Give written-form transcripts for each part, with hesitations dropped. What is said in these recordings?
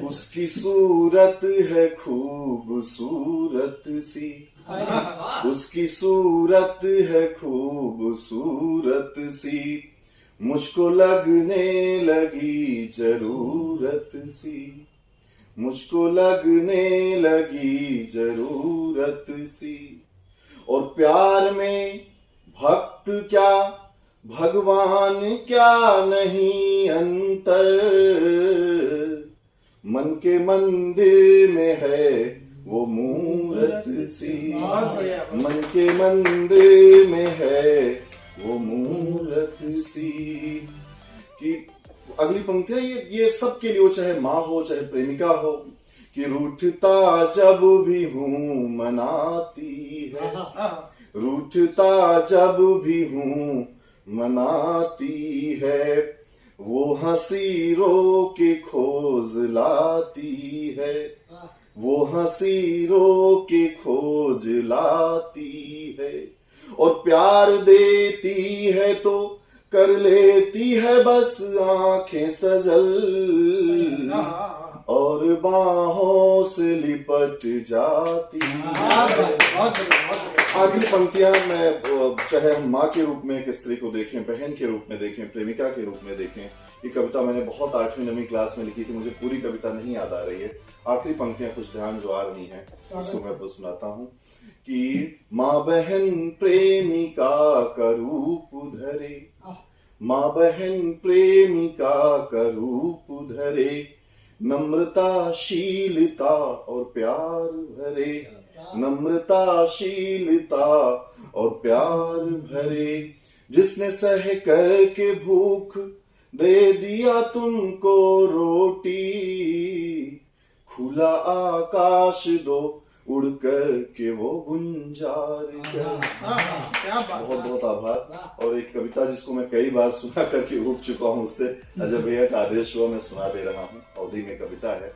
उसकी सूरत है खूबसूरत सी, उसकी सूरत है खूबसूरत सी, मुझको लगने लगी जरूरत सी, मुझको लगने लगी जरूरत सी। और प्यार में भक्त क्या भगवान क्या नहीं अंतर, मन के मंदिर में है वो मूरत सी, मन के मंदिर में है वो मूरत सी। कि अगली पंक्ति ये सब के लिए हो, चाहे माँ हो चाहे प्रेमिका हो, कि रूठता जब भी हूँ मनाती है, रूठता जब भी हूँ मनाती है, वो हंसी रो के खोज लाती है, वो हंसी रो के खोज लाती है। और प्यार देती है तो कर लेती है बस आंखें सजल, और बाहों से लिपट जाती है। आखिरी पंक्तियां में चाहे हम माँ के रूप में एक स्त्री को देखें, बहन के रूप में देखें, प्रेमिका के रूप में देखें, ये कविता मैंने बहुत 8वीं 9वीं क्लास में लिखी थी, मुझे पूरी कविता नहीं याद आ रही है। आखिरी पंक्तियां कुछ ध्यान जो आ रही हैं उसको मैं आपको सुनाता हूँ कि माँ बहन प्रेमिका का रूप धरे, माँ बहन प्रेमिका का रूप धरे, नम्रता शीलता और प्यार भरे, नम्रता शीलता और प्यार भरे, जिसने सह कर के भूख दे दिया तुमको रोटी, खुला आकाश दो उड़ कर के वो गुंजार कर। बहुत बहुत आभार। और एक कविता जिसको मैं कई बार सुना करके उठ चुका हूँ, उससे अजय भैया का आदेश हुआ मैं सुना दे रहा हूँ। अवधि में कविता है।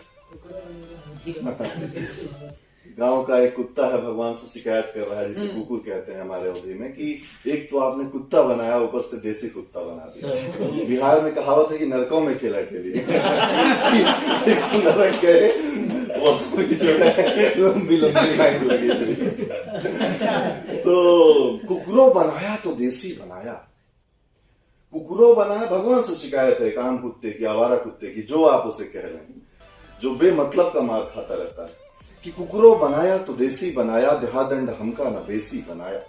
गांव का एक कुत्ता है, भगवान से शिकायत कर रहा है, जिसे कुकुर कहते हैं हमारे अवधि में, कि एक तो आपने कुत्ता बनाया, ऊपर से देसी कुत्ता बना दिया। बिहार में कहावत है कि नरकों में ठेला ठेली, नरक गए जो है लंबी लंबी लाइन लगी। तो कुकुरों बनाया तो देसी बनाया, कुकुरों बनाया। भगवान से शिकायत है काम कुत्ते की, आवारा कुत्ते की, जो आप उसे कह रहे हैं, जो बेमतलब का मार खाता रहता है, कि कुकुरों बनाया तो देसी बनाया, देहादंड हमका न बेसी बनाया।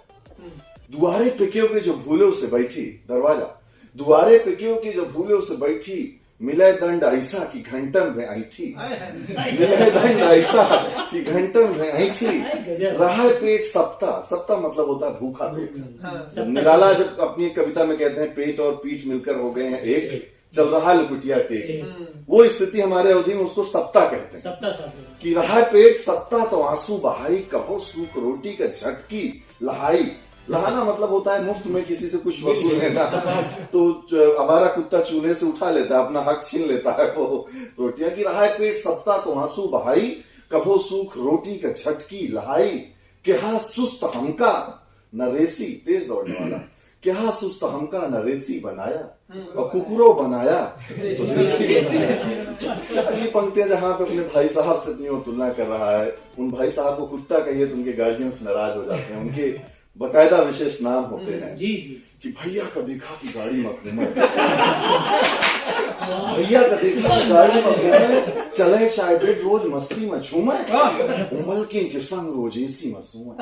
दुआरे पे क्यों के जो भूले उसे बैठी, दरवाजा दुआरे पे क्यों के जो भूले उसे बैठी, मिले दंड ऐसा कि घंटन में ऐठी, मिले दंड ऐसा कि घंटन में ऐठी, रहा पेट सप्ताह, सप्ताह मतलब होता है भूखा पेट। निराला जब अपनी कविता में कहते हैं पेट और पीठ मिलकर हो गए हैं एक, चल रहा लुकुटिया टेक, वो स्थिति हमारे अवधि में उसको सप्ताह कहते हैं। कि रहा पेट सप्ताह तो आंसू बहाई, कभो सूख रोटी का झटकी लहाई। लहाना मतलब होता है मुफ्त में किसी से कुछ वसूल लेना। तो अबारा कुत्ता चूल्हे से उठा लेता है, अपना हक छीन लेता है वो रोटियां। की रहा पेट सप्ताह तो आंसू बहाई, कभो सूख रोटी का झटकी लहाई, क्या सुस्त हमका न रेसी, तेज दौड़ने वाला, क्या सुस्त हमका न रेसी बनाया, और कुकुरों बनाया तो देसी बनाया। अगली पंक्तियां जहां पे अपने भाई साहब से अपनी तुलना कर रहा है, उन भाई साहब को कुत्ता कहिए तो उनके गार्जियंस नाराज हो जाते हैं, उनके बकायदा विशेष नाम होते हैं। कि भैया का देखा कि गाड़ी में घूमे, भैया का देखा कि गाड़ी में घूमे, चले चाहे बेट रोज मस्ती में झूमे, उमलकिन के संग रोज एसी में सोए,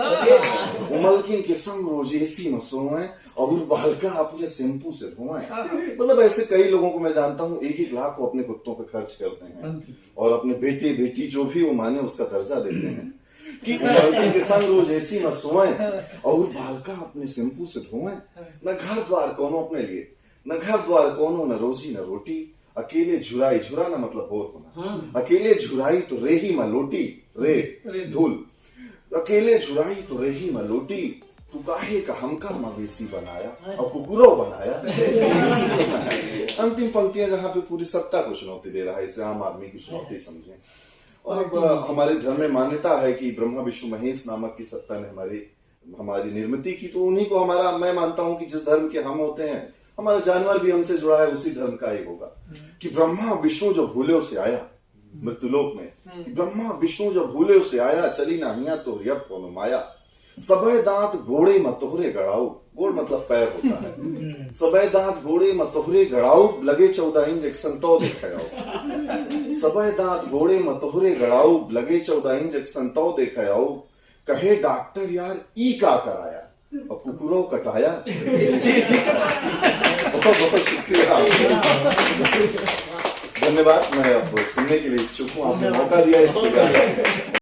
उमलकिन के संग रोज एसी में सोए, और बहलका अपने शैम्पू से धोए। मतलब ऐसे कई लोगों को मैं जानता हूँ, 1-1 लाख को अपने कुत्तों पे खर्च करते हैं, और अपने बेटे बेटी जो भी वो माने उसका दर्जा देते हैं। कि उमलकिन के संग रोज एसी में सोए, और बालका अपने शैम्पू से धोए, न घर द्वार कोनो अपने लिए, न घर द्वार कोनो, न रोजी न रोटी, अकेले झुराई, झुराना मतलब बोर होना, अकेले झुराई तो रेही मलोटी, रे धूल, अकेले झुराई तो रेही मलोटी, तू काहे का हमका मवेशी बनाया, और कुकुरों बनाया। अंतिम पंक्तियां जहां पे पूरी सत्ता को चुनौती दे रहा है, इसे आम आदमी की चुनौती समझें। और हमारे धर्म में मान्यता है कि ब्रह्मा विष्णु महेश नामक की सत्ता ने हमारी निर्मित की, तो उन्हीं को हमारा, मैं मानता हूं कि जिस धर्म के हम होते हैं, हमारा जानवर भी हमसे जुड़ा है उसी धर्म का ही होगा। कि ब्रह्मा विष्णु जो भूले उसे आया, मृत्युलोक में कि ब्रह्मा विष्णु जब भूले उसे आया, चली ना हिया तो रियप कोनो माया। सबे दांत घोड़े मतोहरे गड़ाऊ, गोड़ मतलब पैर होता है। सबे दांत घोड़े मतोहरे गड़ाऊ, लगे 14 इंजेक्शन तो देखाओ। सबे दांत घोड़े मतोहरे गड़ाऊ, लगे 14 इंजेक्शन तो देखाओ। कहे डॉक्टर यार ई का कराया, और कुकुरों कटाया। बहुत बहुत शुक्रिया, धन्यवाद। मैं अब सुनने के लिए इच्छुक हूँ, आपने मौका दिया इसके लिए।